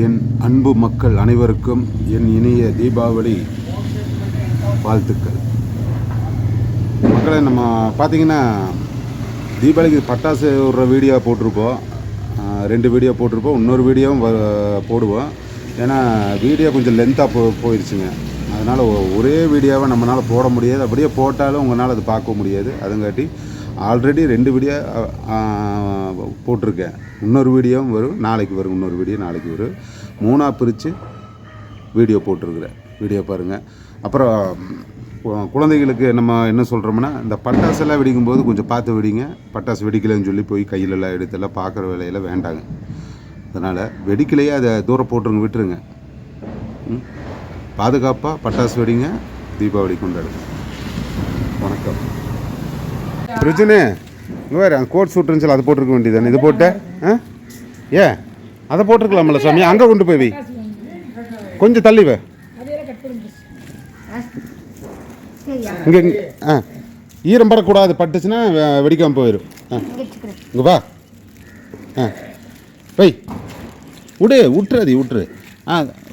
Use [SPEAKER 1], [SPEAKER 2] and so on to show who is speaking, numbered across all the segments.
[SPEAKER 1] என் அன்பு மக்கள் அனைவருக்கும் என் இனிய தீபாவளி வாழ்த்துக்கள். மக்களை நம்ம பார்த்திங்கன்னா தீபாவளிக்கு பட்டாசு விடுற வீடியோ போட்டிருப்போம், 2 வீடியோ போட்டிருப்போம், இன்னொரு வீடியோவும் போடுவோம். ஏன்னா வீடியோ கொஞ்சம் லென்த்தாக போயிடுச்சுங்க. அதனால் ஒரே வீடியோவை நம்மளால் போட முடியாது. அப்படியே போட்டாலும் உங்களால் அது பார்க்க முடியாது. அதுங்காட்டி ஆல்ரெடி 2 வீடியோ போட்டிருக்கேன். இன்னொரு வீடியோவும் வரும், நாளைக்கு வரும். இன்னொரு வீடியோ நாளைக்கு வரும். 3ஆக பிரித்து வீடியோ போட்டிருக்கிறேன். வீடியோ பாருங்கள். அப்புறம் குழந்தைகளுக்கு நம்ம என்ன சொல்கிறோம்னா, இந்த பட்டாசெல்லாம் வெடிக்கும்போது கொஞ்சம் பார்த்து வெடிங்க. பட்டாசு வெடிக்கலைன்னு சொல்லி போய் கையிலெல்லாம் எடுத்தெல்லாம் பார்க்குற வேலையெல்லாம் வேண்டாங்க. அதனால் வெடிக்கலையே அதை தூரம் போட்டுருங்க, விட்டுருங்க. பாதுகாப்பாக பட்டாசு வெடிங்க, தீபாவளி கொண்டாடுங்க. வணக்கம். பிரச்சனை இங்கே வேறு அந்த கோட் சூட் இருந்துச்சு, அதை போட்டிருக்க வேண்டியதானே. இது போட்டேன் ஏன் அதை போட்டிருக்கலாம்ல சாமி. அங்கே கொண்டு போய் வை, கொஞ்சம் தள்ளி வை. இங்கே ஈரம் படக்கூடாது, பட்டுச்சுன்னா வெடிக்காமல் போயிடும். இங்கே வா, வை, விட்டுரு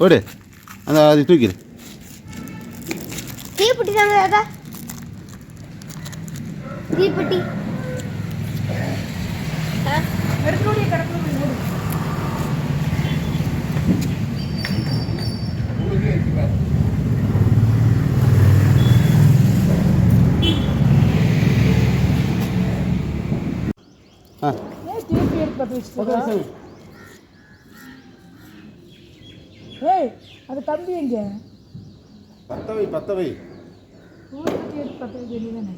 [SPEAKER 1] விடு. அந்த அது தூக்கிடு.
[SPEAKER 2] தீப்பெட்டி தாங்க, தீப்பெட்டி
[SPEAKER 3] அது தம்பி எங்க
[SPEAKER 1] பத்தவை
[SPEAKER 3] பத்த வேண்டியதானே.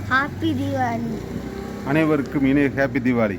[SPEAKER 2] ஹாப்பி தீபாவளி.
[SPEAKER 1] அனைவருக்கும் இனிய ஹாப்பி தீபாவளி.